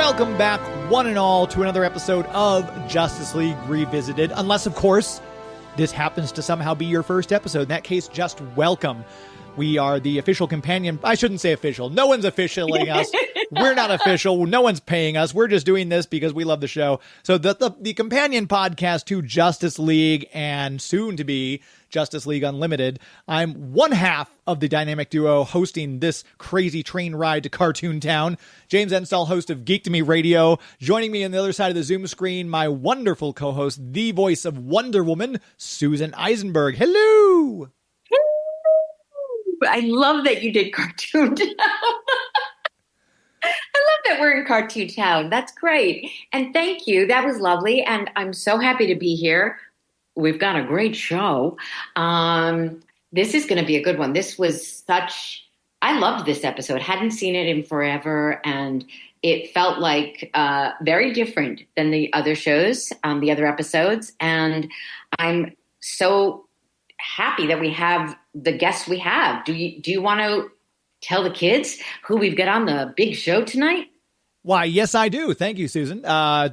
Welcome back, one and all, to another episode of Justice League Revisited. Unless, of course, this happens to somehow be your first episode. In that case, just welcome. We are the official companion. I shouldn't say official. No one's officialing us. We're not official. No one's paying us. We're just doing this because we love the show. So the companion podcast to Justice League and soon to be Justice League Unlimited. I'm one half of the dynamic duo hosting this crazy train ride to Cartoon Town. James Enstall, host of Geek to Me Radio. Joining me on the other side of the Zoom screen, my wonderful co-host, the voice of Wonder Woman, Susan Eisenberg. Hello! I love that you did Cartoon Town. I love that we're in Cartoon Town. That's great. And thank you. That was lovely. And I'm so happy to be here. We've got a great show. This is going to be a good one. I loved this episode. Hadn't seen it in forever. And it felt like very different than the other shows, the other episodes. And I'm so happy that we have the guests we have. Do you want to tell the kids who we've got on the big show tonight? Why, yes, I do. Thank you, Susan.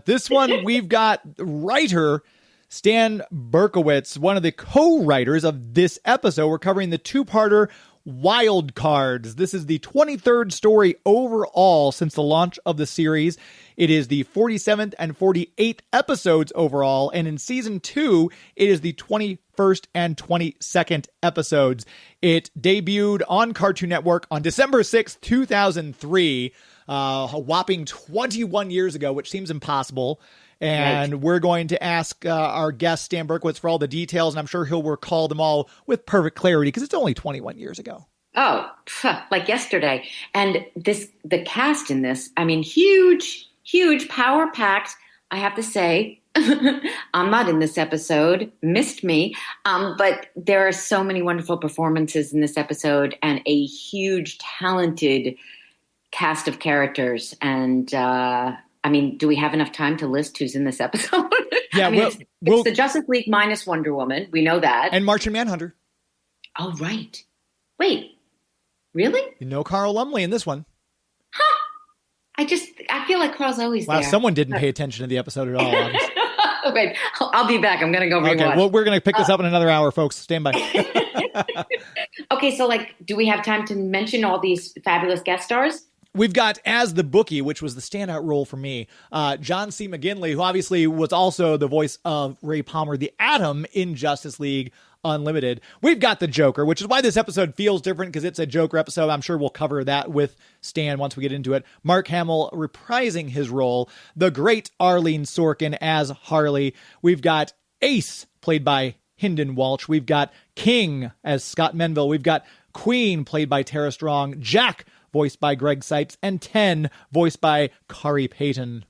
This one, we've got writer Stan Berkowitz, one of the co-writers of this episode. We're covering the two-parter Wild Cards. This is the 23rd story overall since the launch of the series. It is the 47th and 48th episodes overall, and in season 2, it is the 21st and 22nd episodes. It debuted on Cartoon Network on December 6th, 2003, a whopping 21 years ago, which seems impossible. And right. We're going to ask our guest, Stan Berkowitz, for all the details, and I'm sure he'll recall them all with perfect clarity because it's only 21 years ago. Oh, like yesterday. And the cast in this, I mean, huge, power-packed, I have to say. I'm not in this episode, missed me, but there are so many wonderful performances in this episode and a huge, talented cast of characters. And I mean, do we have enough time to list who's in this episode? Yeah, I mean, it's the Justice League minus Wonder Woman. We know that. And Martian Manhunter. Oh, right. Wait, really? No Carl Lumley in this one. Huh. I feel like Carl's always there. Wow, someone didn't pay attention to the episode at all. Wait, I'll be back. I'm going to go rewatch. Okay, well, we're going to pick this up in another hour, folks. Stand by. Okay, so do we have time to mention all these fabulous guest stars? We've got, as the bookie, which was the standout role for me, John C. McGinley, who obviously was also the voice of Ray Palmer, the Atom, in Justice League Unlimited. We've got the Joker, which is why this episode feels different, because it's a Joker episode. I'm sure we'll cover that with Stan once we get into it. Mark Hamill reprising his role. The great Arlene Sorkin as Harley. We've got Ace, played by Hynden Walsh. We've got King as Scott Menville. We've got Queen, played by Tara Strong. Jack, voiced by Greg Sipes, and 10, voiced by Kari Payton.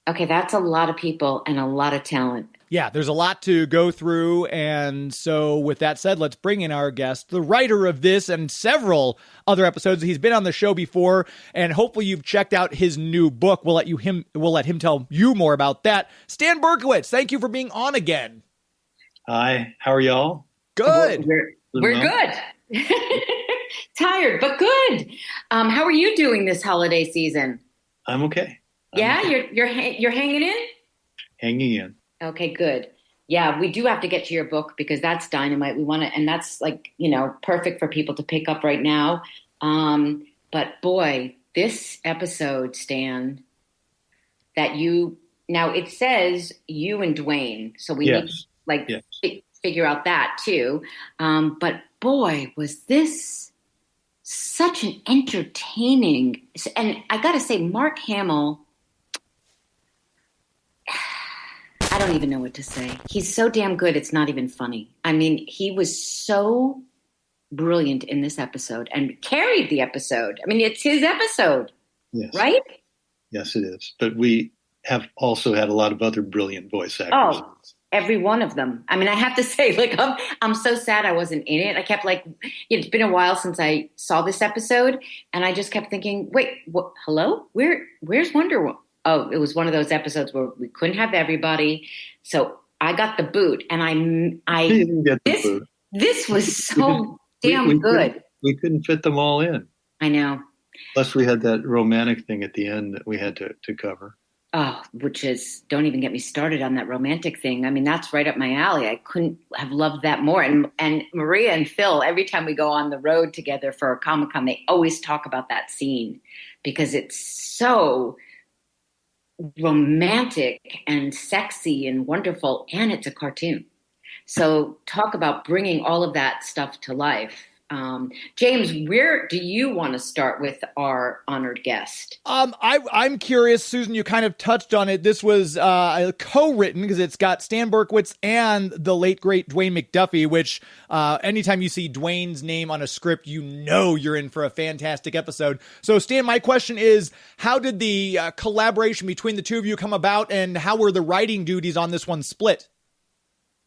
Okay, that's a lot of people and a lot of talent. Yeah, there's a lot to go through, and so with that said, let's bring in our guest, the writer of this and several other episodes. He's been on the show before, and hopefully you've checked out his new book. We'll let him tell you more about that. Stan Berkowitz, thank you for being on again. Hi, how are y'all? Good. We're good. Tired, but good. How are you doing this holiday season? I'm okay. You're hanging in? Hanging in. Okay, good. Yeah, we do have to get to your book because that's dynamite. We want to, and that's perfect for people to pick up right now. But boy, this episode, Stan, now it says you and Dwayne, so we need to figure out that too. But boy, was this such an entertaining, and I got to say, Mark Hamill, I don't even know what to say. He's so damn good, it's not even funny. I mean, he was so brilliant in this episode and carried the episode. I mean, it's his episode, yes. Right? Yes, it is. But we have also had a lot of other brilliant voice actors. Oh, every one of them. I mean, I have to say, I'm so sad I wasn't in it. I kept it's been a while since I saw this episode, and I just kept thinking, wait, what, hello? Where's Wonder Woman? Oh, it was one of those episodes where we couldn't have everybody. So I got the boot, and I didn't get the boot. This was so damn good. We couldn't fit them all in. I know. Plus, we had that romantic thing at the end that we had to cover. Oh, which is, don't even get me started on that romantic thing. I mean, that's right up my alley. I couldn't have loved that more. And Maria and Phil, every time we go on the road together for a Comic-Con, they always talk about that scene because it's so romantic and sexy and wonderful, and it's a cartoon. So talk about bringing all of that stuff to life. James, where do you want to start with our honored guest? I'm curious, Susan, you kind of touched on it. This was co-written because it's got Stan Berkowitz and the late, great Dwayne McDuffie, which anytime you see Dwayne's name on a script, you know you're in for a fantastic episode. So, Stan, my question is, how did the collaboration between the two of you come about, and how were the writing duties on this one split?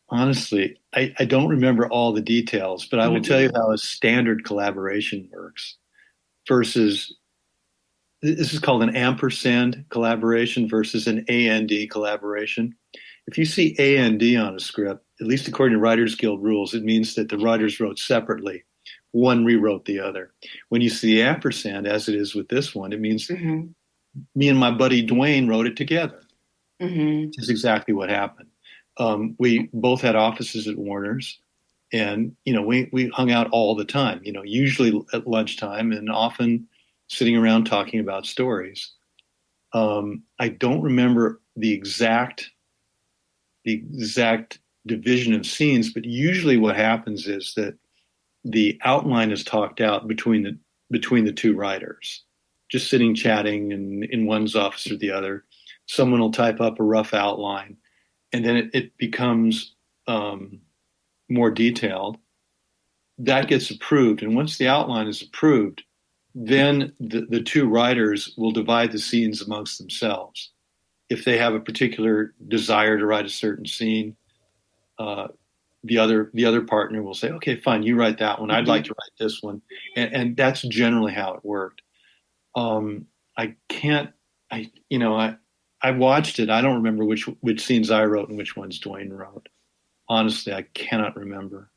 Honestly, I don't remember all the details, but I will tell you how a standard collaboration works versus, this is called an ampersand collaboration versus an AND collaboration. If you see AND on a script, at least according to Writers Guild rules, it means that the writers wrote separately. One rewrote the other. When you see the ampersand, as it is with this one, it means me and my buddy Dwayne wrote it together. Which is exactly what happened. We both had offices at Warner's, and, we hung out all the time, usually at lunchtime and often sitting around talking about stories. I don't remember the exact division of scenes, but usually what happens is that the outline is talked out between the two writers, just sitting chatting in one's office or the other. Someone will type up a rough outline, and then it becomes more detailed. That gets approved. And once the outline is approved, then the two writers will divide the scenes amongst themselves. If they have a particular desire to write a certain scene, the other partner will say, okay, fine, you write that one. I'd like to write this one. And that's generally how it worked. I watched it. I don't remember which scenes I wrote and which ones Dwayne wrote. Honestly, I cannot remember.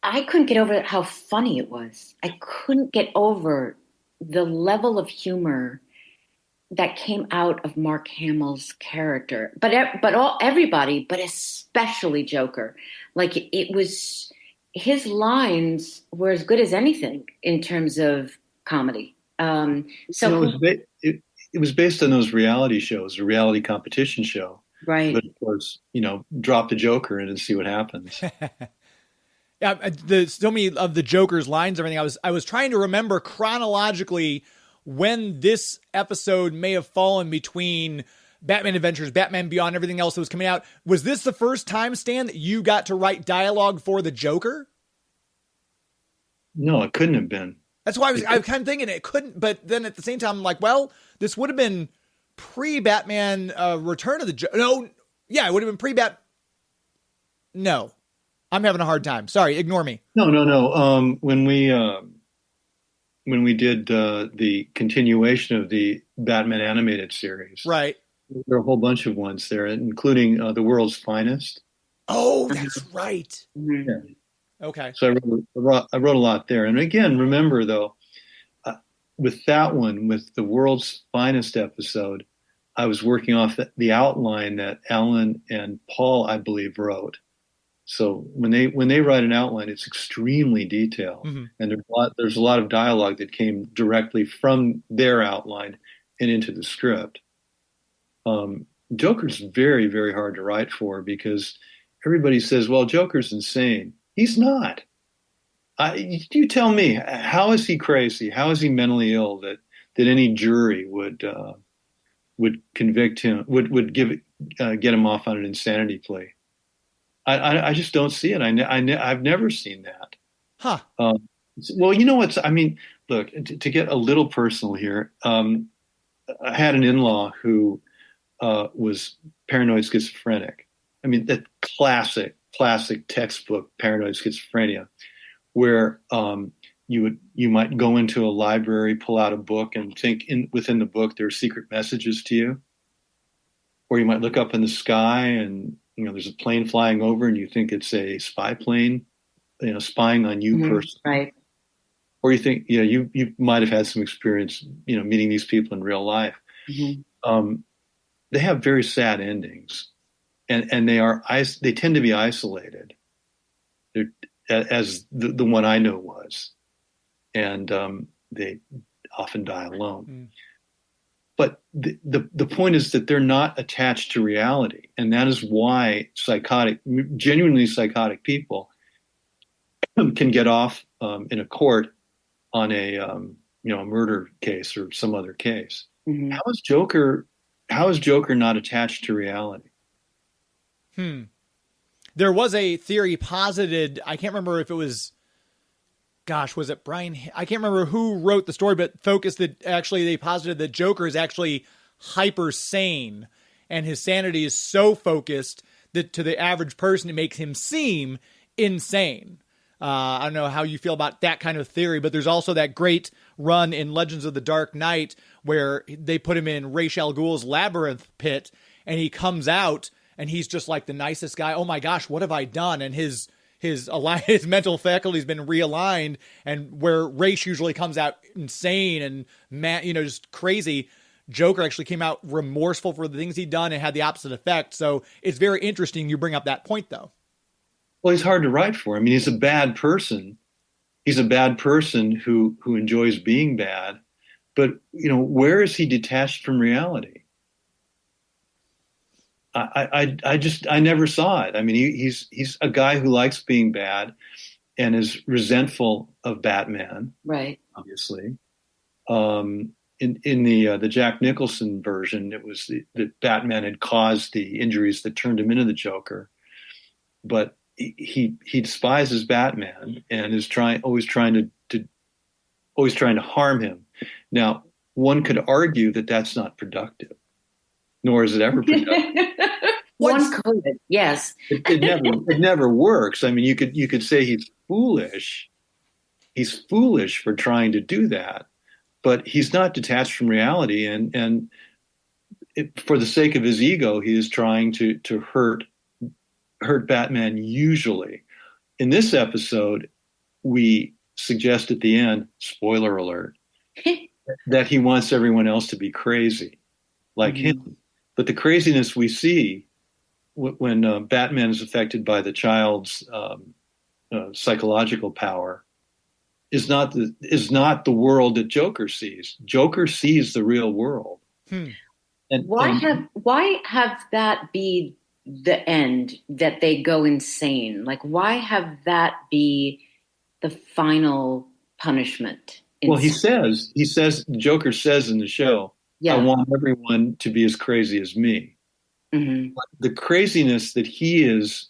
I couldn't get over how funny it was. I couldn't get over the level of humor that came out of Mark Hamill's character. But everybody, but especially Joker. Like, it was, his lines were as good as anything in terms of comedy. It was based on those reality shows, a reality competition show. Right. But of course, drop the Joker in and see what happens. Yeah, so many of the Joker's lines, everything. I was trying to remember chronologically when this episode may have fallen between Batman Adventures, Batman Beyond, everything else that was coming out. Was this the first time, Stan, that you got to write dialogue for the Joker? No, it couldn't have been. That's why I was kind of thinking it couldn't, but then at the same time, I'm like, well, this would have been pre-Batman Return of the Joker. No, yeah, it would have been pre-Bat. No, I'm having a hard time. Sorry, ignore me. No. When we did the continuation of the Batman animated series, right? There are a whole bunch of ones there, including The World's Finest. Oh, that's right. Yeah. Okay. So I wrote a lot there. And again, remember though, with that one, with the World's Finest episode, I was working off the outline that Alan and Paul, I believe, wrote. So when they write an outline, it's extremely detailed, and there's a lot of dialogue that came directly from their outline and into the script. Joker's very, very hard to write for because everybody says, "Well, Joker's insane." He's not. You tell me, how is he crazy? How is he mentally ill that any jury would convict him, would get him off on an insanity plea? I just don't see it. I've never seen that. Huh. Well, you know what's, look, to get a little personal here, I had an in-law who was paranoid schizophrenic. That classic textbook paranoid schizophrenia, where you might go into a library, pull out a book, and think within the book there are secret messages to you. Or you might look up in the sky and there's a plane flying over and you think it's a spy plane, spying on you personally. Right. or you think, you might have had some experience, meeting these people in real life. Mm-hmm. They have very sad endings, and they tend to be isolated. They're, as the one I know was, and they often die alone. Mm. But the point is that they're not attached to reality, and that is why genuinely psychotic people can get off in a court on a murder case or some other case. Mm-hmm. How is Joker not attached to reality? There was a theory posited. I can't remember if it was. Gosh, was it Brian? I can't remember who wrote the story, but focused that actually they posited that Joker is actually hyper sane, and his sanity is so focused that to the average person it makes him seem insane. I don't know how you feel about that kind of theory, but there's also that great run in Legends of the Dark Knight where they put him in Ra's al Ghul's labyrinth pit, and he comes out and he's just like the nicest guy. Oh my gosh, what have I done? And his mental faculty's been realigned, and where Ra's usually comes out insane and just crazy, Joker actually came out remorseful for the things he'd done and had the opposite effect. So it's very interesting you bring up that point, though. Well, he's hard to write for. I mean, he's a bad person. He's a bad person who enjoys being bad. But, where is he detached from reality? I never saw it. I mean, he's a guy who likes being bad and is resentful of Batman. Right. Obviously. In the Jack Nicholson version, it was that Batman had caused the injuries that turned him into the Joker. But he despises Batman and is always trying to harm him. Now, one could argue that that's not productive, nor is it ever productive. One could, yes. It never works. I mean, you could say he's foolish. He's foolish for trying to do that, but he's not detached from reality. And for the sake of his ego, he is trying to hurt Batman. Usually, in this episode, we suggest at the end, spoiler alert, that he wants everyone else to be crazy, like him. But the craziness we see when Batman is affected by the child's psychological power is not the world that Joker sees. Joker sees the real world. And why have that be the end, that they go insane? Like, why have that be the final punishment? Well, he says, Joker says in the show, I want everyone to be as crazy as me. Mm-hmm. But the craziness that he is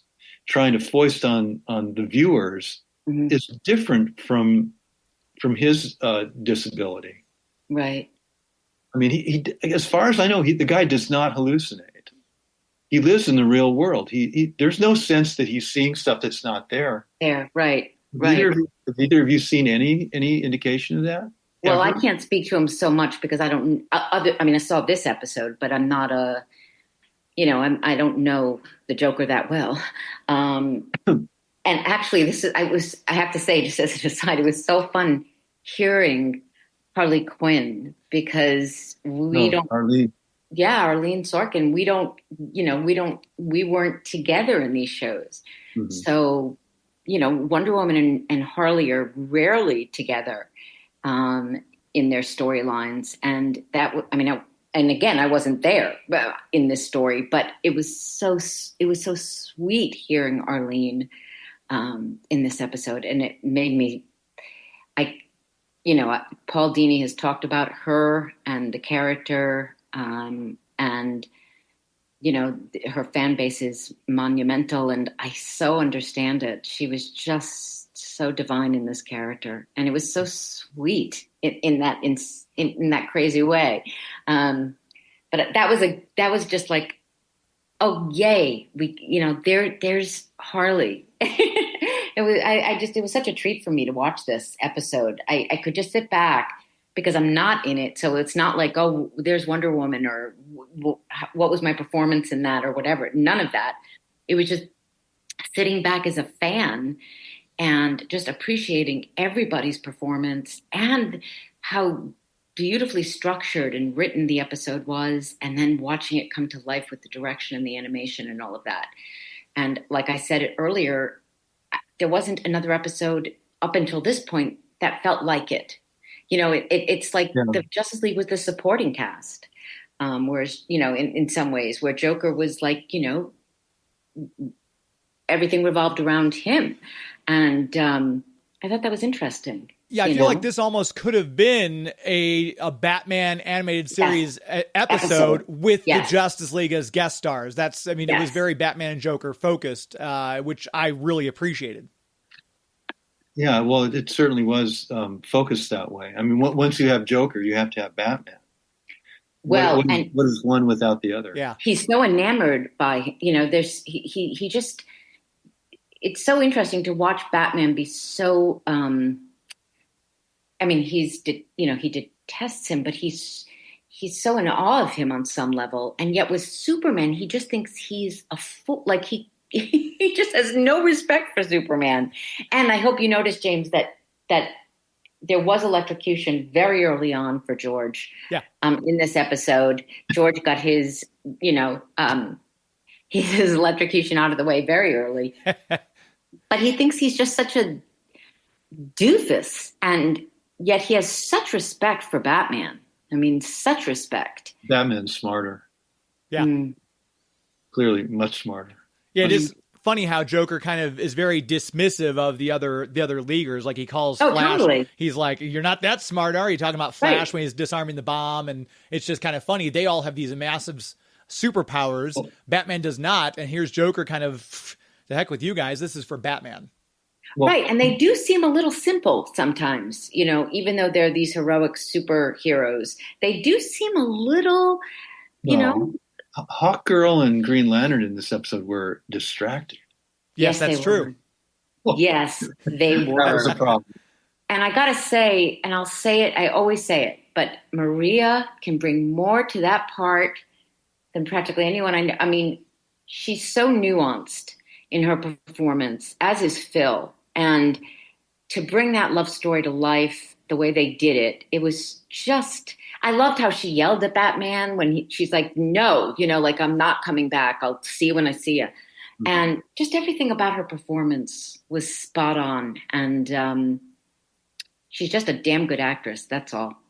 trying to foist on the viewers is different from his disability. Right. I mean, he as far as I know, the guy does not hallucinate. He lives in the real world. There's no sense that he's seeing stuff that's not there. There, right. Have either of you seen any indication of that? Well, I can't speak to him so much because I don't. I saw this episode, but I'm not I don't know the Joker that well. And actually, I have to say, just as an aside, it was so fun hearing Harley Quinn because Arlene Sorkin. We weren't together in these shows. Mm-hmm. So, Wonder Woman and Harley are rarely together in their storylines. And and again, I wasn't there in this story, but it was so sweet hearing Arlene in this episode. And it made me, Paul Dini has talked about her and the character, and her fan base is monumental, and I so understand it. She was just so divine in this character, and it was so sweet in that crazy way. But that was just like, oh yay, there's Harley. It was such a treat for me to watch this episode. I could just sit back because I'm not in it. So it's not like, oh, there's Wonder Woman or what was my performance in that or whatever. None of that. It was just sitting back as a fan and just appreciating everybody's performance and how beautifully structured and written the episode was, and then watching it come to life with the direction and the animation and all of that. And like I said it earlier, there wasn't another episode up until this point that felt like it. It's like the Justice League was the supporting cast. Whereas, in some ways, where Joker was like, everything revolved around him. And I thought that was interesting. Yeah, I feel like this almost could have been a Batman animated series episode with the Justice League as guest stars. It was very Batman and Joker focused, which I really appreciated. Yeah, well, it certainly was focused that way. I mean, once you have Joker, you have to have Batman. Well, what is one without the other? Yeah, he's so enamored by he just. It's so interesting to watch Batman be so. He detests him, but he's so in awe of him on some level, and yet with Superman, he just thinks he's a fool. Like he just has no respect for Superman. And I hope you noticed, James, that there was electrocution very early on for George. Yeah. In this episode, George got his electrocution out of the way very early. But he thinks he's just such a doofus, and yet he has such respect for Batman. I mean, such respect. Batman's smarter. Yeah. Clearly much smarter. Yeah, it is funny how Joker kind of is very dismissive of the other leaguers. Like he calls Flash. Totally. He's like, "You're not that smart, are you?" Talking about Flash right. when he's disarming the bomb, and it's just kind of funny. They all have these massive superpowers. Batman does not, and here's Joker kind of, the heck with you guys. This is for Batman. Well, right, and they do seem a little simple sometimes. Even though they're these heroic superheroes, they do seem a little, Hawkgirl and Green Lantern in this episode were distracted. Yes, that's true. Yes, they were. That was a problem. And I got to say, and I'll say it, I always say it, but Maria can bring more to that part than practically anyone I know. I mean, she's so nuanced in her performance, as is Phil. And to bring that love story to life the way they did it, it was just... I loved how she yelled at Batman when she's like, no, I'm not coming back. I'll see you when I see you. Mm-hmm. And just everything about her performance was spot on. And she's just a damn good actress. That's all.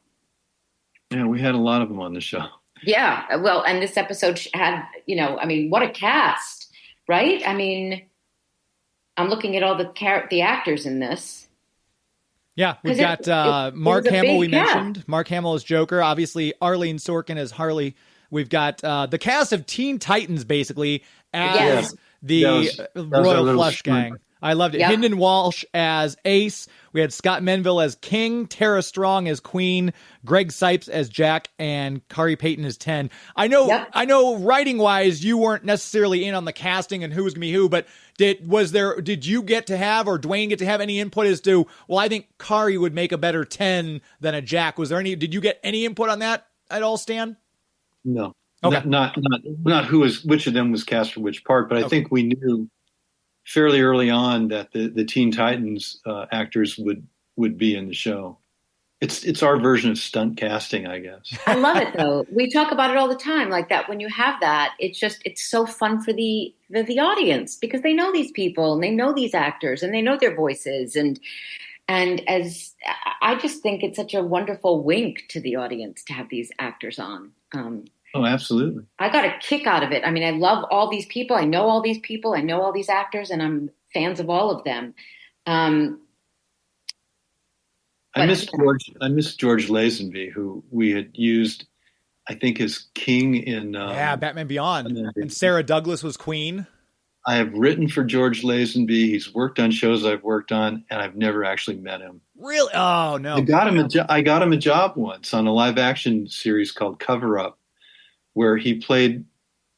Yeah, we had a lot of them on the show. Yeah. Well, and this episode had, what a cast, right? I mean, I'm looking at all the actors in this. Yeah, we've got Mark Hamill, we mentioned. Mark Hamill as Joker. Obviously, Arlene Sorkin as Harley. We've got the cast of Teen Titans, basically, as the Royal Flush Gang. I loved it. Yep. Hynden Walsh as Ace. We had Scott Menville as King, Tara Strong as Queen, Greg Sipes as Jack, and Kari Payton as 10. I know writing-wise, you weren't necessarily in on the casting and who was going to be who, but did you get to have, or Dwayne get to have any input as to, well, I think Kari would make a better 10 than a Jack. Did you get any input on that at all, Stan? No. Okay. Not which of them was cast for which part, but I think we knew fairly early on that the Teen Titans actors would be in the show. It's our version of stunt casting, I guess. I love it though. We talk about it all the time, like that. When you have that, it's so fun for the audience because they know these people and they know these actors and they know their voices and as I just think it's such a wonderful wink to the audience to have these actors on. Oh, absolutely. I got a kick out of it. I mean, I love all these people. I know all these people. I know all these actors, and I'm fans of all of them. I miss George Lazenby, who we had used, I think, as King in Batman Beyond, and Sarah Douglas was Queen. I have written for George Lazenby. He's worked on shows I've worked on, and I've never actually met him. Really? Oh no! I got him a job once on a live action series called Cover Up, where he played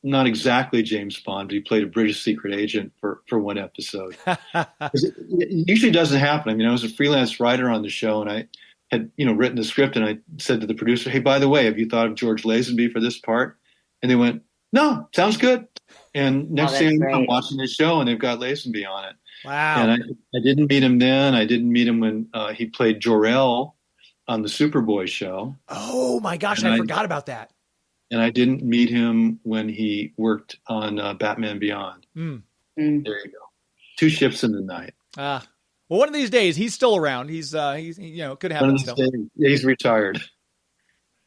not exactly James Bond, but he played a British secret agent for one episode. It usually doesn't happen. I mean, I was a freelance writer on the show, and I had written the script, and I said to the producer, "Hey, by the way, have you thought of George Lazenby for this part?" And they went, "No, sounds good." And next thing I'm watching this show, and they've got Lazenby on it. Wow. And I didn't meet him then. I didn't meet him when he played Jor-El on the Superboy show. Oh my gosh, I forgot about that. And I didn't meet him when he worked on Batman Beyond. Mm. There you go. 2 ships in the night. Well, one of these days he's still around. He's could happen still. Yeah, he's retired.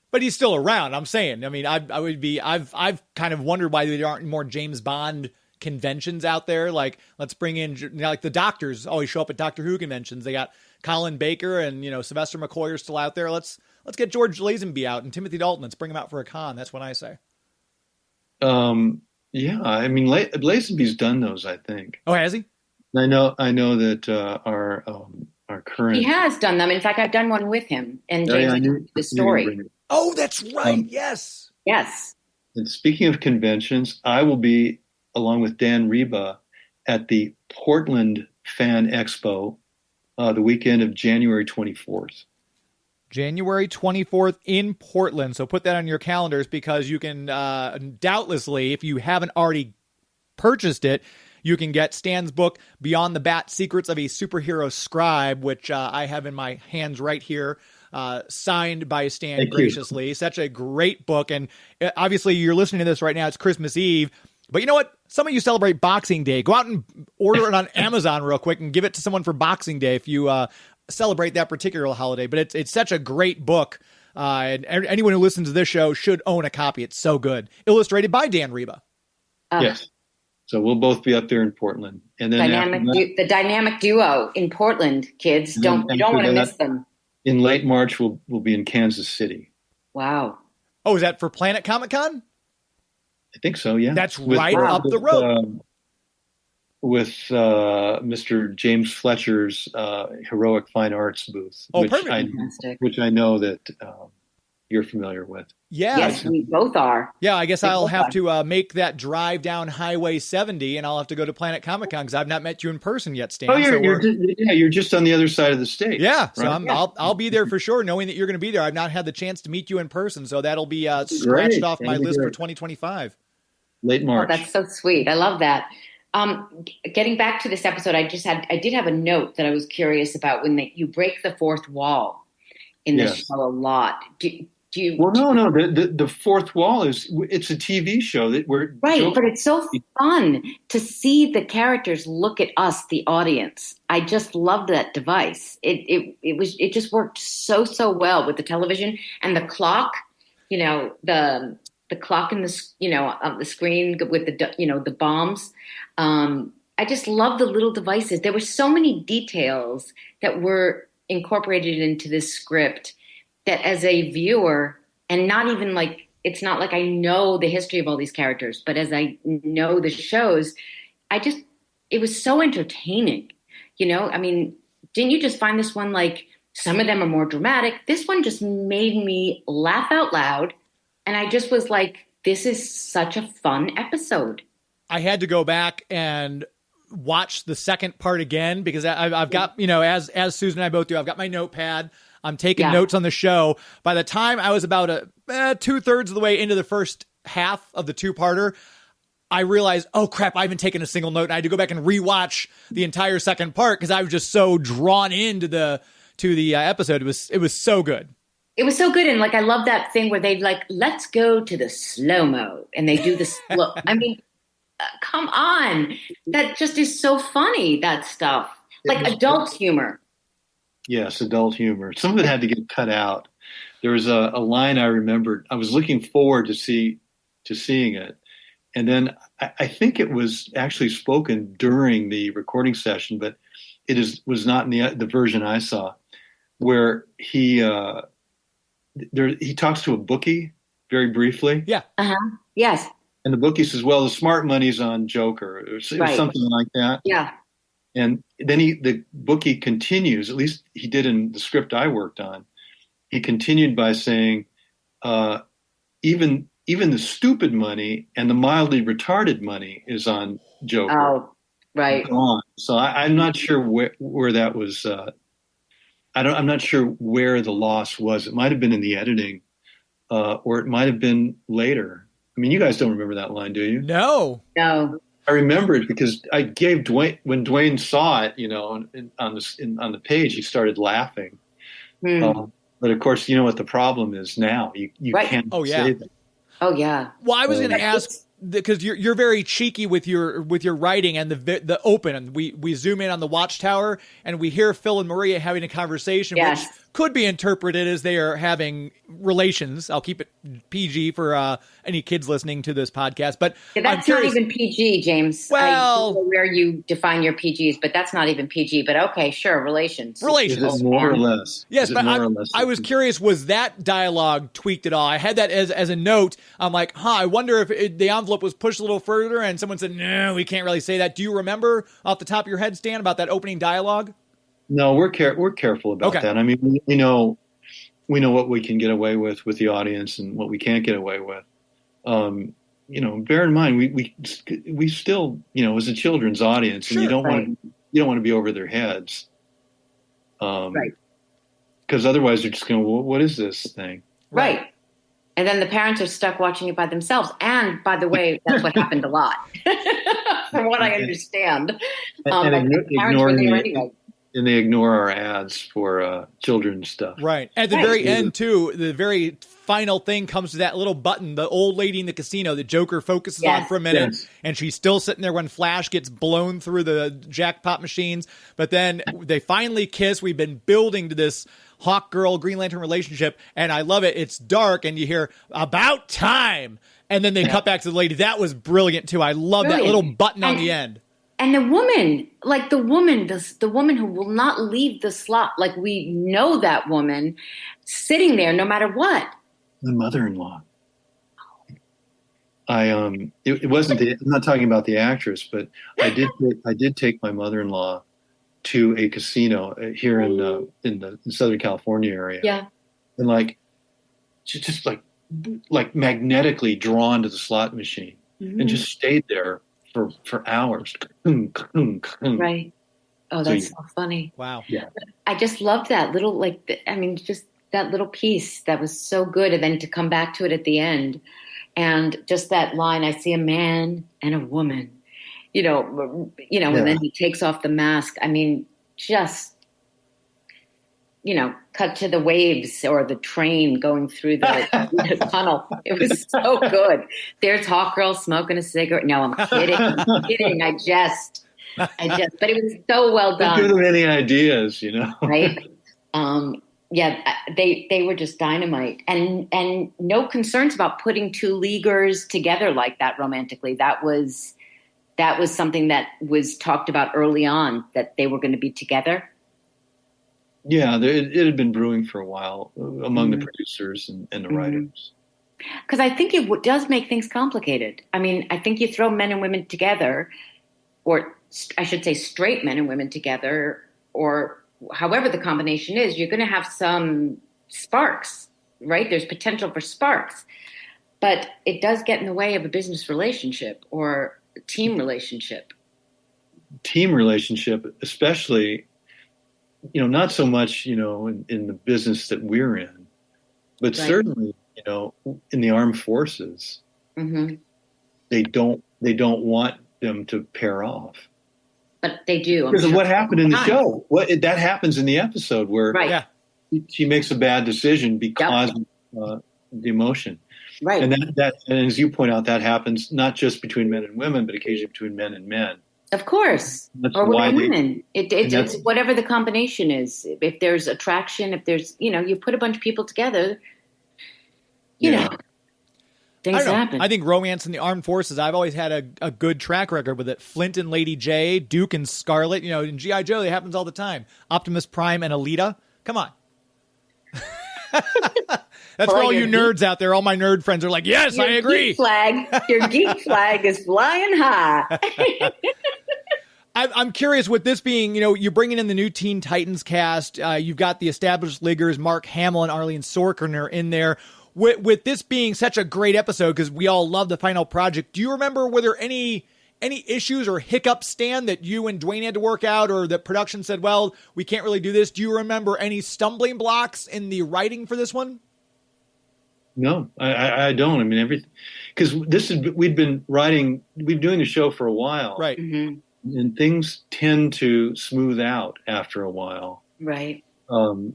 But he's still around. I'm saying. I mean, I've kind of wondered why there aren't more James Bond conventions out there. Like, let's bring in, like the doctors always show up at Doctor Who conventions. They got Colin Baker and Sylvester McCoy are still out there. Let's get George Lazenby out and Timothy Dalton. Let's bring them out for a con. That's what I say. Yeah, I mean, Lazenby's done those, I think. Oh, has he? I know that our current. He has done them. In fact, I've done one with him and James the story. Oh, that's right. Yes. Yes. And speaking of conventions, I will be, along with Dan Reba, at the Portland Fan Expo the weekend of January 24th. January 24th in Portland. So put that on your calendars because you can doubtlessly, if you haven't already purchased it, you can get Stan's book, Beyond the Bat, Secrets of a Superhero Scribe, which I have in my hands right here. Signed by Stan graciously. Such a great book. And obviously you're listening to this right now. It's Christmas Eve. But you know what? Some of you celebrate Boxing Day. Go out and order it on Amazon real quick and give it to someone for Boxing Day if you celebrate that particular holiday. But it's such a great book. And anyone who listens to this show should own a copy. It's so good. Illustrated by Dan Reba. Yes. So we'll both be up there in Portland. And then the dynamic duo in Portland, kids. You don't want to miss them. In late March, we'll be in Kansas City. Wow. Oh, is that for Planet Comic Con? I think so, yeah. That's right up the road. With Mr. James Fletcher's Heroic Fine Arts booth. Oh, perfect. Which I know that you're familiar with. Yeah. Yes, we both are. Yeah, I guess I'll have to make that drive down Highway 70, and I'll have to go to Planet Comic Con because I've not met you in person yet, Stan. Oh, you're just on the other side of the state. Yeah, so right? I'll be there for sure, knowing that you're going to be there. I've not had the chance to meet you in person, so that'll be scratched off my list for 2025. Late March. Oh, that's so sweet. I love that. Getting back to this episode, I did have a note that I was curious about when you break the fourth wall in this show a lot. No. The fourth wall it's a TV show that we're right, but it's so fun to see the characters look at us, the audience. I just loved that device. It just worked so well with the television and the clock. The clock in the screen with the bombs. I just love the little devices. There were so many details that were incorporated into this script that as a viewer, and not even like, it's not like I know the history of all these characters, but as I know the shows, it was so entertaining. I mean, didn't you just find this one, like, some of them are more dramatic? This one just made me laugh out loud. And I just was like, this is such a fun episode. I had to go back and watch the second part again because I've got, as Susan and I both do, I've got my notepad. I'm taking notes on the show. By the time I was about 2/3 of the way into the first half of the 2-parter, I realized, oh crap, I haven't taken a single note. And I had to go back and rewatch the entire second part because I was just so drawn into the episode. It was so good. It was so good. And like, I love that thing where they'd like, let's go to the slow-mo. And they do the slow. I mean, come on. That just is so funny, that stuff. Like adult humor. Yes, adult humor. Some of it had to get cut out. There was a line I remembered. I was looking forward to seeing it. And then I think it was actually spoken during the recording session, but was not in the version I saw, where he talks to a bookie very briefly. Yeah. Uh-huh. Yes. And the bookie says, well, the smart money's on Joker. It was something like that. Yeah. And then the bookie continues, at least he did in the script I worked on. He continued by saying, even the stupid money and the mildly retarded money is on Joker. Oh, right. So I'm not sure where that was. I'm not sure where the loss was. It might have been in the editing, or it might have been later. I mean, you guys don't remember that line, do you? No. I remember it because I gave Dwayne, when Dwayne saw it, on the page, he started laughing. But of course, you know what the problem is now. You Right. can't yeah. say that. Oh yeah. Well, I was going to ask, because you're very cheeky with your writing and the open, and we zoom in on the watchtower and we hear Phil and Maria having a conversation, Yes. which could be interpreted as they are having relations. I'll keep it PG for any kids listening to this podcast, but Yeah, that's not even PG, James. Well, I don't know where you define your PGs, but that's not even PG. But okay, sure, relations. Is it more or less? Yes, Is it but more or less? I was curious, was that dialogue tweaked at all? I had that as a note. I'm like, I wonder if the envelope was pushed a little further and someone said, no, we can't really say that. Do you remember off the top of your head, Stan, about that opening dialogue? No, we're careful about that. I mean, we know what we can get away with the audience and what we can't get away with. Bear in mind, we still, as a children's audience, and you don't want to be over their heads, Right. Because otherwise they're just going, well, what is this thing? Right. And then the parents are stuck watching it by themselves. And by the way, that's what happened a lot, from what I understand. And they ignore our ads for children's stuff. Right. At the very end, too, the very final thing comes to that little button, the old lady in the casino that Joker focuses on for a minute. Yes. And she's still sitting there when Flash gets blown through the jackpot machines. But then they finally kiss. We've been building to this Hawk Girl, Green Lantern relationship. And I love it. It's dark and you hear, about time. And then they cut back to the lady. That was brilliant, too. I love that little button on the end. And the woman, the woman who will not leave the slot, like we know that woman sitting there no matter what. My mother-in-law. It wasn't I'm not talking about the actress, but I did take my mother-in-law to a casino here in the Southern California area. Yeah. And she just magnetically drawn to the slot machine and just stayed there for hours. Right. Oh, that's so funny. Wow. Yeah. I just love that little, just that little piece that was so good. And then to come back to it at the end and just that line, I see a man and a woman, and then he takes off the mask. I mean, just, cut to the waves or the train going through the tunnel. It was so good. There's Hawk Girl smoking a cigarette. No, I'm kidding. I'm kidding. But it was so well done. Don't give them any ideas, Right? They were just dynamite, and no concerns about putting two leaguers together like that romantically. That was something that was talked about early on, that they were going to be together. Yeah, it had been brewing for a while among the producers and the writers. Because I think it does make things complicated. I mean, I think you throw men and women together, or I should say straight men and women together, or however the combination is, you're going to have some sparks, right? There's potential for sparks. But it does get in the way of a business relationship or a team relationship. Team relationship, especially, not so much, in the business that we're in, but certainly, in the armed forces, they don't want them to pair off. But they do. Because of what happened in the show. That happens in the episode where she makes a bad decision because of the emotion. Right. And and as you point out, that happens not just between men and women, but occasionally between men and men. Of course. Or women. It's whatever the combination is. If there's attraction, if there's, you put a bunch of people together, things happen. I think romance in the armed forces, I've always had a good track record with it. Flint and Lady J, Duke and Scarlet, in G.I. Joe, it happens all the time. Optimus Prime and Alita. Come on. That's for all you nerds out there. All my nerd friends are like, yes, I agree. Your geek flag is flying high. I'm curious with this being, you're bringing in the new Teen Titans cast. You've got the established leaguers, Mark Hamill and Arlene Sorkin are in there. With this being such a great episode, because we all love the final project, do you remember, were there any issues or hiccups, Stan, that you and Dwayne had to work out, or that production said, well, we can't really do this? Do you remember any stumbling blocks in the writing for this one? No, I don't. I mean, everything, because we'd been doing the show for a while, Right. Mm-hmm. and things tend to smooth out after a while. Right.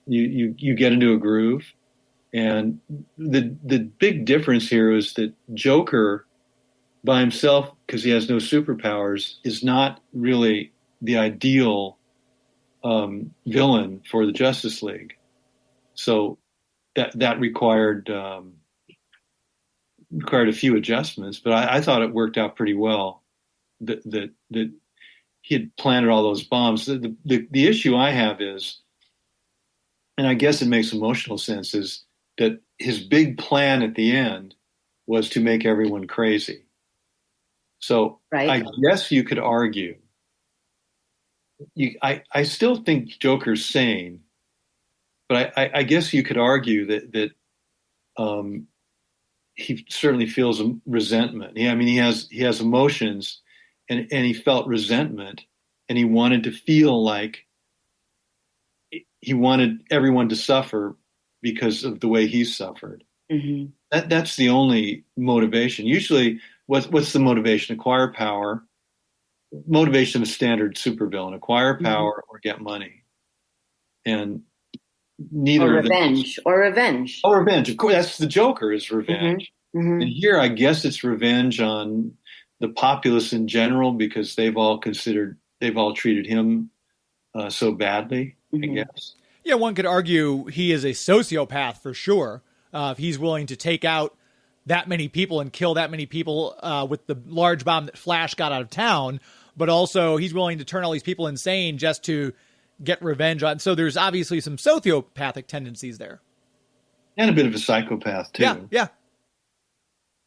You get into a groove, and the big difference here is that Joker by himself, because he has no superpowers, is not really the ideal villain for the Justice League. So that required a few adjustments, but I thought it worked out pretty well. That he had planted all those bombs. The issue I have is, and I guess it makes emotional sense, is that his big plan at the end was to make everyone crazy. So Right. I guess you could argue. I still think Joker's sane, but I guess you could argue that he certainly feels resentment. I mean, he has emotions, and he felt resentment, and he wanted to feel like he wanted everyone to suffer because of the way he suffered. Mm-hmm. That's the only motivation. Usually, what's the motivation? Acquire power. Motivation of a standard supervillain: acquire power or get money. And neither or revenge. Oh, revenge. Of course, that's the Joker, is revenge. Mm-hmm. And here, I guess it's revenge on the populace in general, because they've all treated him so badly, I guess. Yeah, one could argue he is a sociopath for sure. If he's willing to take out that many people and kill that many people with the large bomb that Flash got out of town, but also he's willing to turn all these people insane just to get revenge on. So there's obviously some sociopathic tendencies there. And a bit of a psychopath too. Yeah.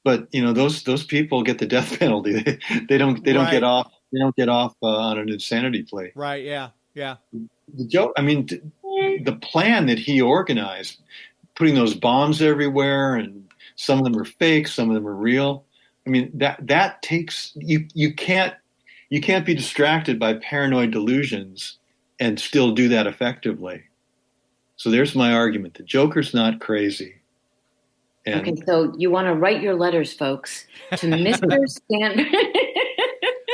But those people get the death penalty. They don't get off. They don't get off on an insanity plea. Right. Yeah. The joke. I mean, the plan that he organized, putting those bombs everywhere, and some of them are fake, some of them are real. I mean, that takes you can't be distracted by paranoid delusions and still do that effectively. So there's my argument. The Joker's not crazy. And okay, so you want to write your letters, folks, to Mr. Stan.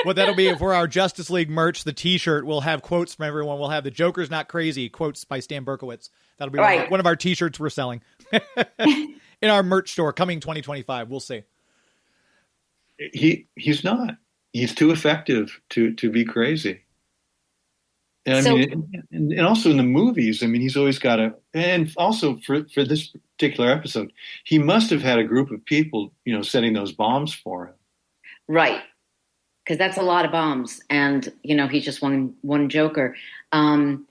Well, that'll be for our Justice League merch. The T-shirt will have quotes from everyone. We'll have the Joker's not crazy quotes by Stan Berkowitz. That'll be one of our T-shirts we're selling in our merch store coming 2025. We'll see. He's not. He's too effective to be crazy. And I mean, and also in the movies, I mean, he's always got and also for this particular episode, he must have had a group of people, setting those bombs for him. Right. Because that's a lot of bombs. And, he's just one Joker. Can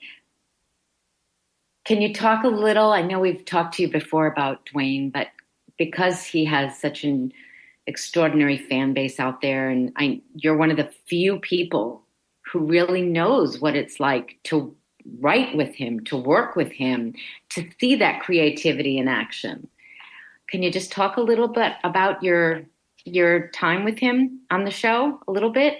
you talk a little? I know we've talked to you before about Dwayne, but because he has such an extraordinary fan base out there, and you're one of the few people who really knows what it's like to write with him, to work with him, to see that creativity in action. Can you just talk a little bit about your time with him on the show a little bit?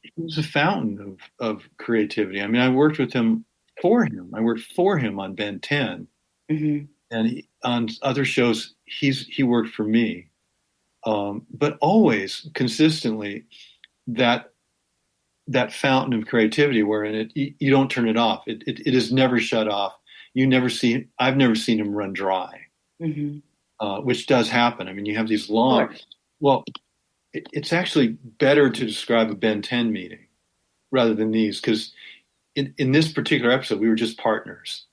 He was a fountain of creativity. I mean, I worked with him for him. I worked for him on Ben 10. Mm-hmm. And on other shows, he worked for me. But always, consistently, that fountain of creativity wherein you don't turn it off. It is never shut off. I've never seen him run dry, which does happen. I mean, you have these long, well, it's actually better to describe a Ben 10 meeting rather than these, because in this particular episode, we were just partners.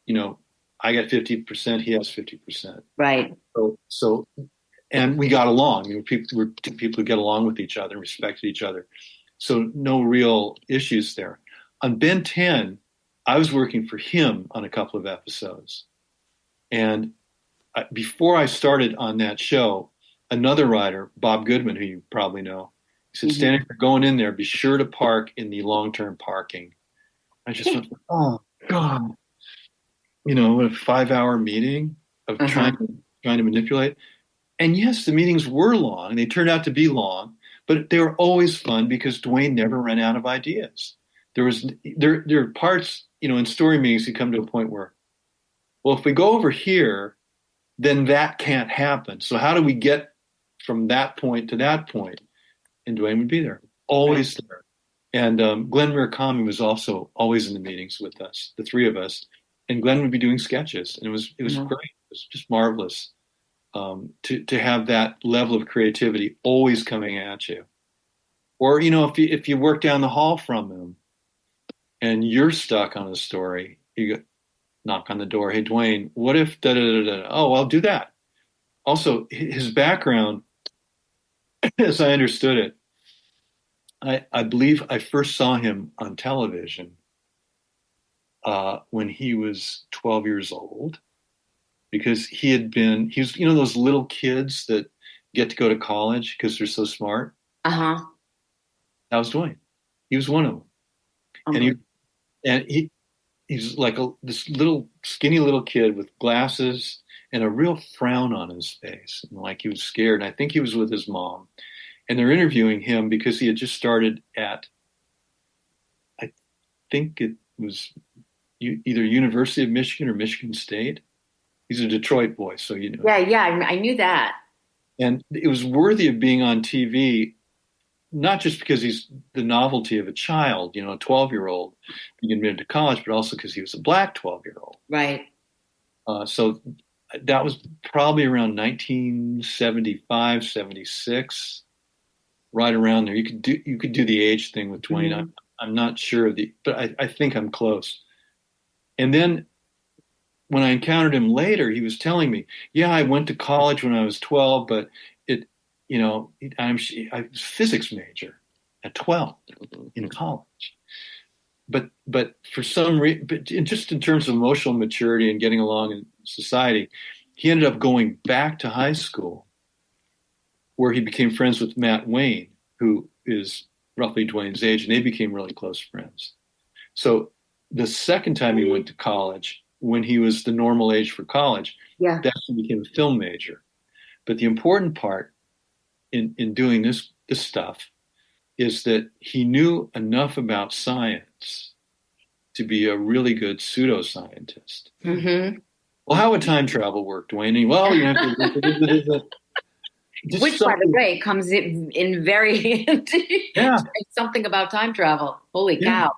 I got 50%, he has 50%. Right. So, and we got along. We're two people who get along with each other and respected each other. So no real issues there. On Ben 10, I was working for him on a couple of episodes. And before I started on that show, another writer, Bob Goodman, who you probably know, he said, Stan, if you're going in there, be sure to park in the long-term parking. I just went, oh, God. A 5-hour meeting of trying to manipulate. And yes, the meetings were long. They turned out to be long. But they were always fun because Dwayne never ran out of ideas. There are parts, in story meetings, you come to a point where, well, if we go over here, then that can't happen. So how do we get from that point to that point? And Dwayne would be there, always there. And Glenn Murakami was also always in the meetings with us, the three of us. And Glenn would be doing sketches, and it was great. It was just marvelous to have that level of creativity always coming at you. Or, you know, if you work down the hall from him and you're stuck on a story, you go, knock on the door. Hey, Dwayne, what if da da da da? Oh, I'll do that. Also, his background, as I understood it, I believe I first saw him on television when he was 12 years old, because he was, you know, those little kids that get to go to college because they're so smart. Uh-huh. That was Dwayne. He was one of them. Uh-huh. And he's like this little skinny little kid with glasses and a real frown on his face, and like he was scared. And I think he was with his mom. And they're interviewing him because he had just started at, I think it was either University of Michigan or Michigan State. He's a Detroit boy, so you know. Yeah, I knew that. And it was worthy of being on TV, not just because he's the novelty of a child, you know, a 12-year-old being admitted to college, but also because he was a black 12-year-old. Right. So that was probably around 1975, 76. Right around there. You could do the age thing with Dwayne. Mm-hmm. I'm not sure but I think I'm close. And then when I encountered him later, he was telling me, yeah, I went to college when I was 12, but I was a physics major at 12 in college. But for some reason, just in terms of emotional maturity and getting along in society, he ended up going back to high school, where he became friends with Matt Wayne, who is roughly Dwayne's age, and they became really close friends. So the second time he went to college, when he was the normal age for college, that's when he became a film major. But the important part in doing this stuff is that he knew enough about science to be a really good pseudoscientist. Mm-hmm. Well, how would time travel work, Dwayne? Well, you have to... Which, by the way, comes in very something about time travel. Holy cow.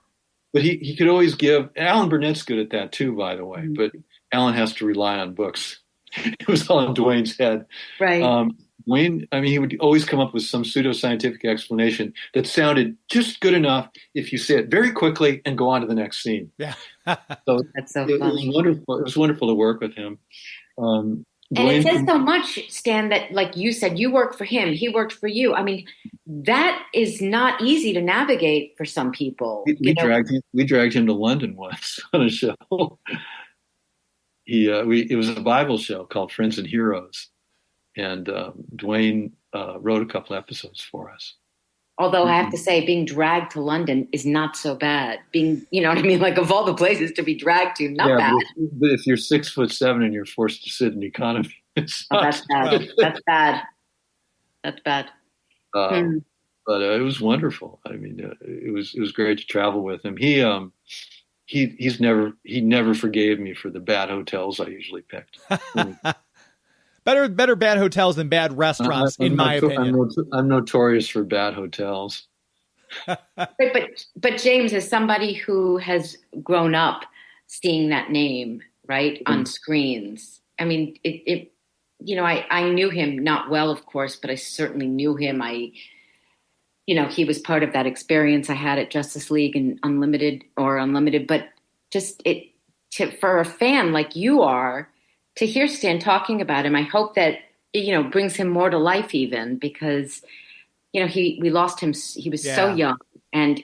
But he could always give, Alan Burnett's good at that too, by the way, mm-hmm. But Alan has to rely on books. It was all in Dwayne's head. Right. Dwayne, he would always come up with some pseudoscientific explanation that sounded just good enough if you say it very quickly and go on to the next scene. Yeah. So that's so funny. It was wonderful. It was wonderful to work with him. And it says so much, Stan, that like you said, you worked for him, he worked for you. I mean, that is not easy to navigate for some people. We dragged him to London once on a show. It was a Bible show called Friends and Heroes, and Dwayne wrote a couple episodes for us. Although I have to say, being dragged to London is not so bad. Being, you know what I mean? Like, of all the places to be dragged to, not bad. But if you're 6'7" and you're forced to sit in economy, it's that's bad. That's bad. That's bad. But it was wonderful. I mean, it was great to travel with him. He never forgave me for the bad hotels I usually picked. Better bad hotels than bad restaurants, in my opinion. I'm notorious for bad hotels. But James, as somebody who has grown up seeing that name, right, on screens, I mean, I knew him not well, of course, but I certainly knew him. He was part of that experience I had at Justice League and Unlimited, but just for a fan like you are, to hear Stan talking about him, I hope that, brings him more to life even, because, we lost him. He was so young. And,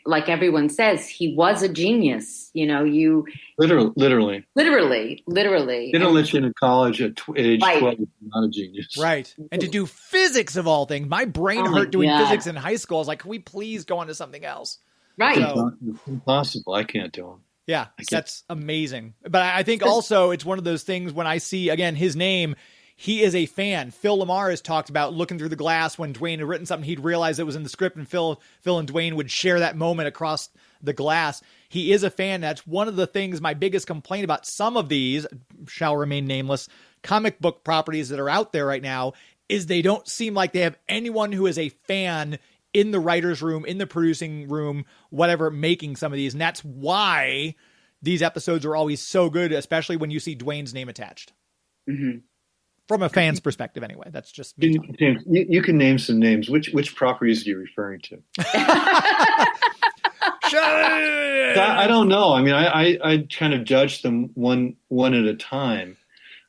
like everyone says, he was a genius. You literally. They don't let you into college at age 12. You're not a genius. Right. And to do physics of all things. My brain hurt doing physics in high school. I was like, can we please go on to something else? Right. It's impossible. I can't do them. Yeah, that's amazing. But I think also it's one of those things when I see, again, his name, he is a fan. Phil Lamar has talked about looking through the glass when Dwayne had written something, he'd realize it was in the script, and Phil and Dwayne would share that moment across the glass. He is a fan. That's one of the things, my biggest complaint about some of these, shall remain nameless, comic book properties that are out there right now is they don't seem like they have anyone who is a fan in the writer's room, in the producing room, whatever, making some of these. And that's why these episodes are always so good, especially when you see Dwayne's name attached. Mm-hmm. From a fan's perspective, anyway. That's just me. James, you can name some names. Which properties are you referring to? I don't know. I mean, I kind of judge them one at a time.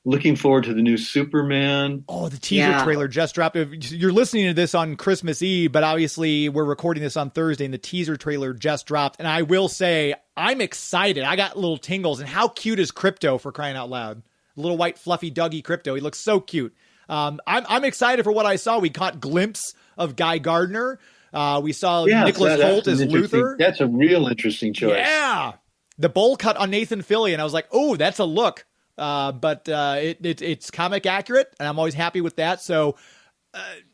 Looking forward to the new Superman. Oh, the teaser trailer just dropped. You're listening to this on Christmas Eve, but obviously we're recording this on Thursday, and the teaser trailer just dropped. And I will say, I'm excited. I got little tingles. And how cute is Crypto, for crying out loud? Little white fluffy Dougie Crypto. He looks so cute. I'm excited for what I saw. We caught glimpse of Guy Gardner. We saw Nicholas Hoult as Luther. That's a real interesting choice. Yeah. The bowl cut on Nathan Fillion. I was like, oh, that's a look. But it's comic accurate, and I'm always happy with that. So,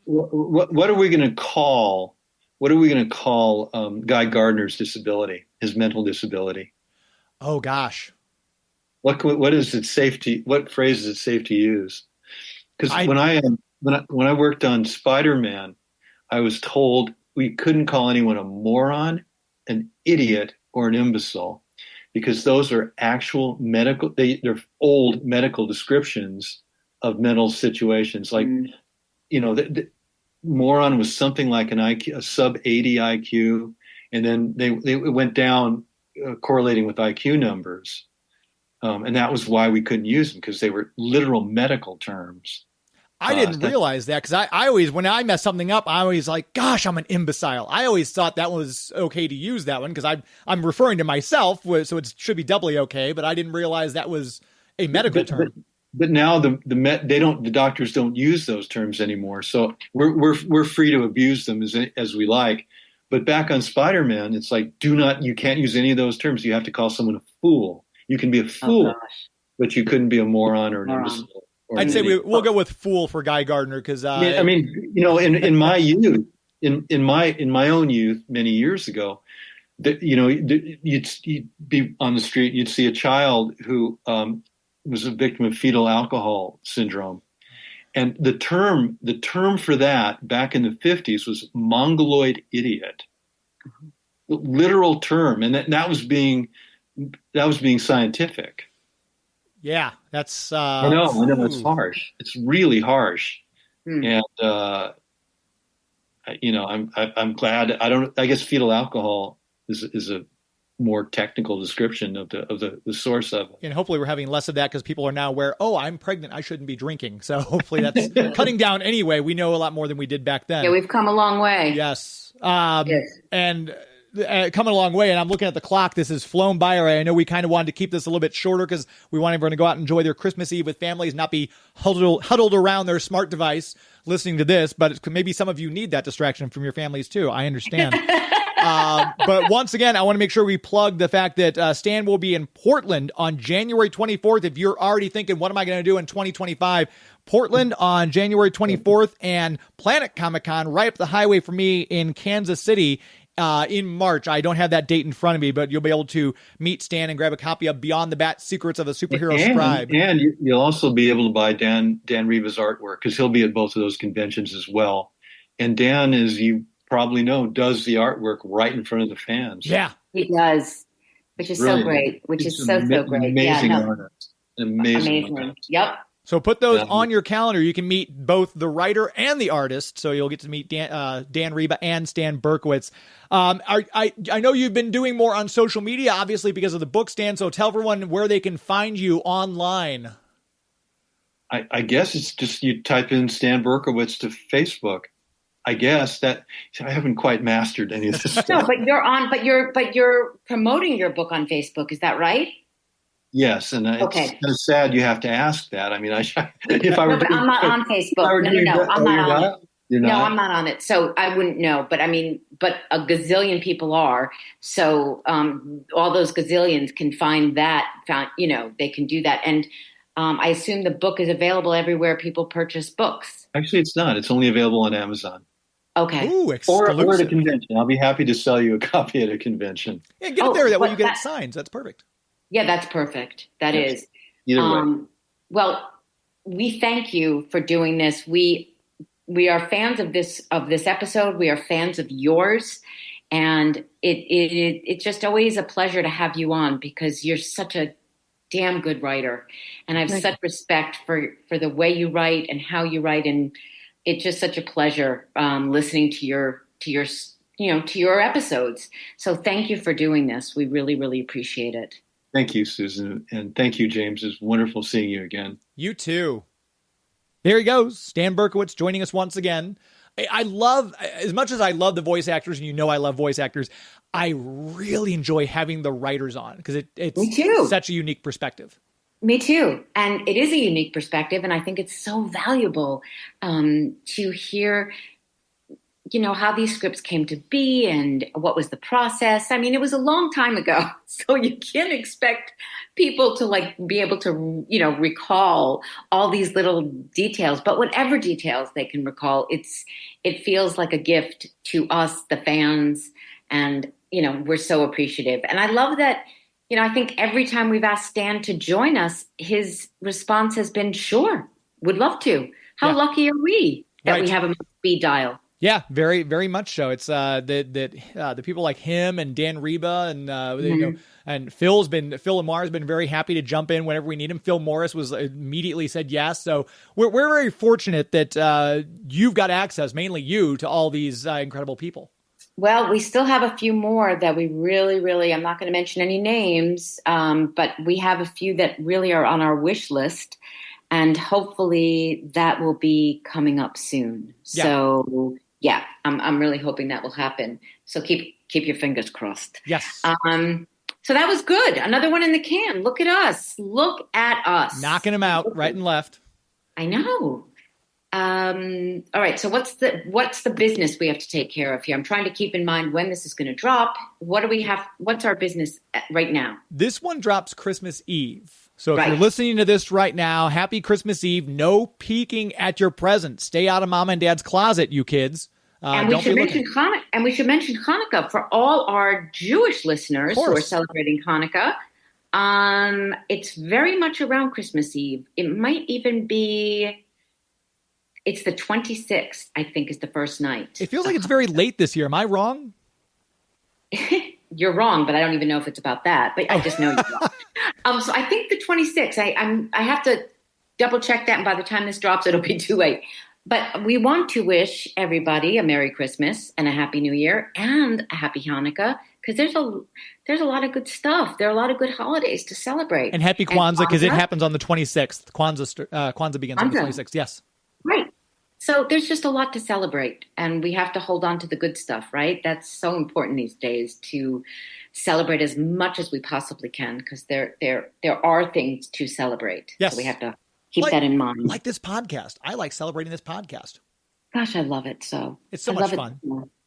what are we going to call? What are we going to call Guy Gardner's disability? His mental disability? Oh gosh, what is it safe to? What phrase is it safe to use? Because when I worked on Spider-Man, I was told we couldn't call anyone a moron, an idiot, or an imbecile, because those are actual medical, they're old medical descriptions of mental situations. Like, the moron was something like an IQ, a sub 80 IQ. And then they went down correlating with IQ numbers. And that was why we couldn't use them, because they were literal medical terms. I didn't realize that, because I always, when I mess something up, I always like, gosh, I'm an imbecile. I always thought that was okay to use that one, because I'm referring to myself, so it should be doubly okay. But I didn't realize that was a medical term. But now the doctors don't use those terms anymore. So we're free to abuse them as we like. But back on Spider-Man, it's like, you can't use any of those terms. You have to call someone a fool. You can be a fool, but you couldn't be a moron or an imbecile. I'd say we'll go with fool for Guy Gardner, because I mean, in my youth, in my own youth, many years ago, you'd be on the street, you'd see a child who was a victim of fetal alcohol syndrome, and the term for that back in the 50s was mongoloid idiot, literal term, and that was being scientific. Yeah, that's. I know. It's harsh. It's really harsh, and I'm glad. I guess fetal alcohol is a more technical description of the source of it. And hopefully, we're having less of that, because people are now aware. Oh, I'm pregnant. I shouldn't be drinking. So hopefully, that's cutting down anyway. We know a lot more than we did back then. Yeah, we've come a long way. Yes. Yes. And. Coming a long way, and I'm looking at the clock. This has flown by already. I know we kind of wanted to keep this a little bit shorter, because we want everyone to go out and enjoy their Christmas Eve with families, not be huddled around their smart device listening to this. But maybe some of you need that distraction from your families too. I understand. But once again, I want to make sure we plug the fact that Stan will be in Portland on January 24th. If you're already thinking, what am I going to do in 2025? Portland on January 24th, and Planet Comic-Con right up the highway for me in Kansas City in March. I don't have that date in front of me, but you'll be able to meet Stan and grab a copy of Beyond the Bat: Secrets of a Superhero Scribe. And you'll also be able to buy Dan Riva's artwork, because he'll be at both of those conventions as well. And Dan, as you probably know, does the artwork right in front of the fans. Yeah, he does, which is so great. Which is so great. Amazing artist. Amazing. Artist. Yep. So put those on your calendar. You can meet both the writer and the artist. So you'll get to meet Dan Riva and Stan Berkowitz. I know you've been doing more on social media, obviously, because of the book, Stan. So tell everyone where they can find you online. I guess it's just you type in Stan Berkowitz to Facebook. I guess that I haven't quite mastered any of this stuff. No, but you're promoting your book on Facebook. Is that right? Yes, and it's kind of sad you have to ask that. I mean, if I were, but I'm not on Facebook. No, I'm not on it. No, I'm not on it, so I wouldn't know. But I mean, but a gazillion people are. So all those gazillions can find that. They can do that, and I assume the book is available everywhere people purchase books. Actually, it's not. It's only available on Amazon. Okay. Ooh, or at a convention. I'll be happy to sell you a copy at a convention. Yeah, get it there. That way you get it signed. That's perfect. Yeah, that's perfect. That is. Either way. Well, we thank you for doing this. We are fans of this episode. We are fans of yours, and it's just always a pleasure to have you on because you're such a damn good writer, and I have such respect for the way you write and how you write, and it's just such a pleasure listening to your episodes. So thank you for doing this. We really, really appreciate it. Thank you, Susan. And thank you, James. It's wonderful seeing you again. You too. There he goes. Stan Berkowitz joining us once again. I love, as much as I love the voice actors, and you know I love voice actors, I really enjoy having the writers on because it's such a unique perspective. Me too. And it is a unique perspective. And I think it's so valuable to hear how these scripts came to be and what was the process. I mean, it was a long time ago, so you can't expect people to be able to, recall all these little details, but whatever details they can recall, it feels like a gift to us, the fans, and, we're so appreciative. And I love that, I think every time we've asked Stan to join us, his response has been, sure, would love to. How lucky are we that we have him on speed dial? Yeah, very, very much so. It's the people like him and Dan Reba and and Phil Lamar has been very happy to jump in whenever we need him. Phil Morris was immediately said yes. So we're very fortunate that you've got access, mainly you, to all these incredible people. Well, we still have a few more that we really, really, I'm not going to mention any names, but we have a few that really are on our wish list. And hopefully that will be coming up soon. Yeah. So yeah, I'm really hoping that will happen. So keep your fingers crossed. Yes. So that was good. Another one in the can. Look at us. Look at us. Knocking them out right and left. I know. All right. So what's the business we have to take care of here? I'm trying to keep in mind when this is going to drop. What do we have? What's our business right now? This one drops Christmas Eve. So if you're listening to this right now, happy Christmas Eve. No peeking at your presents. Stay out of mom and dad's closet, you kids. And we should mention Hanukkah for all our Jewish listeners who are celebrating Hanukkah. It's very much around Christmas Eve. It might even be. It's the 26th, I think, is the first night. It feels like it's very late this year. Am I wrong? You're wrong, but I don't even know if it's about that. But I just know you're wrong. So I think the 26th. I have to double check that, and by the time this drops, it'll be too late. But we want to wish everybody a Merry Christmas and a Happy New Year and a Happy Hanukkah because there's a lot of good stuff. There are a lot of good holidays to celebrate. And Happy Kwanzaa because it happens on the 26th. Kwanzaa begins on the 26th. Yes. Right. So there's just a lot to celebrate, and we have to hold on to the good stuff, right? That's so important these days to celebrate as much as we possibly can because there are things to celebrate. Yes. So we have to keep that in mind. Like this podcast. I like celebrating this podcast. Gosh, I love it so. It's so much fun.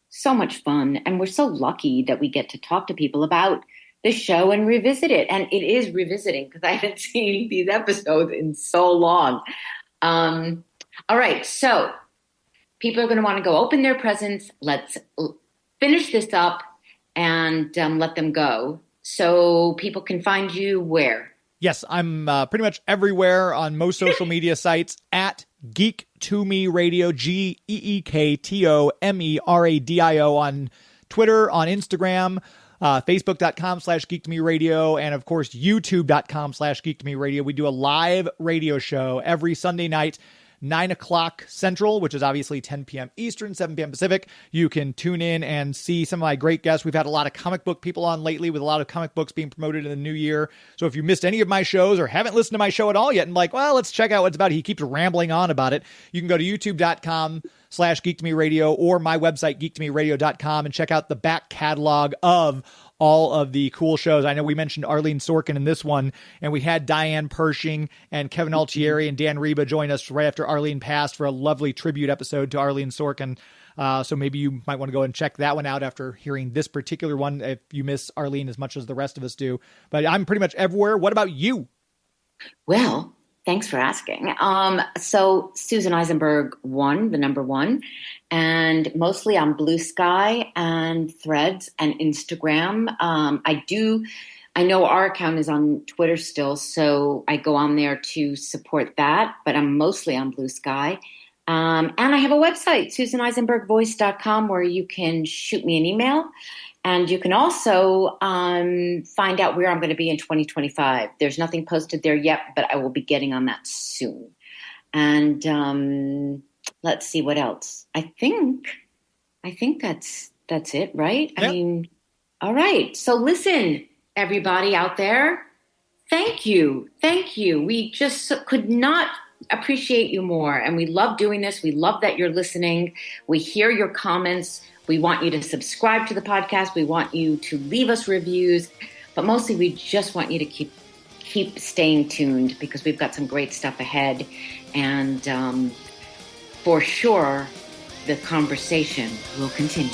So much fun. And we're so lucky that we get to talk to people about the show and revisit it. And it is revisiting because I haven't seen these episodes in so long. All right, so people are going to want to go open their presents. Let's finish this up and let them go. So people can find you where? Yes, I'm pretty much everywhere on most social media sites at Geek to Me Radio, GeekTomeradio on Twitter, on Instagram, Facebook.com/GeekToMeRadio, and of course, YouTube.com/GeekToMeRadio. We do a live radio show every Sunday night, 9 o'clock Central, which is obviously 10 p.m. Eastern, 7 p.m. Pacific. You can tune in and see some of my great guests. We've had a lot of comic book people on lately with a lot of comic books being promoted in the new year. So if you missed any of my shows or haven't listened to my show at all yet and well, let's check out what it's about. He keeps rambling on about it. You can go to youtube.com/GeekToMeRadio or my website, geektomeradio.com, and check out the back catalog of all of the cool shows. I know we mentioned Arlene Sorkin in this one, and we had Diane Pershing and Kevin Altieri and Dan Reba join us right after Arlene passed for a lovely tribute episode to Arlene Sorkin. So maybe you might want to go and check that one out after hearing this particular one if you miss Arlene as much as the rest of us do. But I'm pretty much everywhere. What about you? Well, thanks for asking. So Susan Eisenberg the number 1, and mostly on Blue Sky and Threads and Instagram. I do I know our account is on Twitter still, so I go on there to support that, but I'm mostly on Blue Sky. And I have a website, SusanEisenbergVoice.com, where you can shoot me an email. And you can also find out where I'm going to be in 2025. There's nothing posted there yet, but I will be getting on that soon. And let's see what else. I think that's it, right? Yep. I mean, all right. So listen, everybody out there, thank you. We just could not appreciate you more. And we love doing this. We love that you're listening. We hear your comments. We want you to subscribe to the podcast. We want you to leave us reviews. But mostly we just want you to keep staying tuned, because we've got some great stuff ahead. And for sure, the conversation will continue.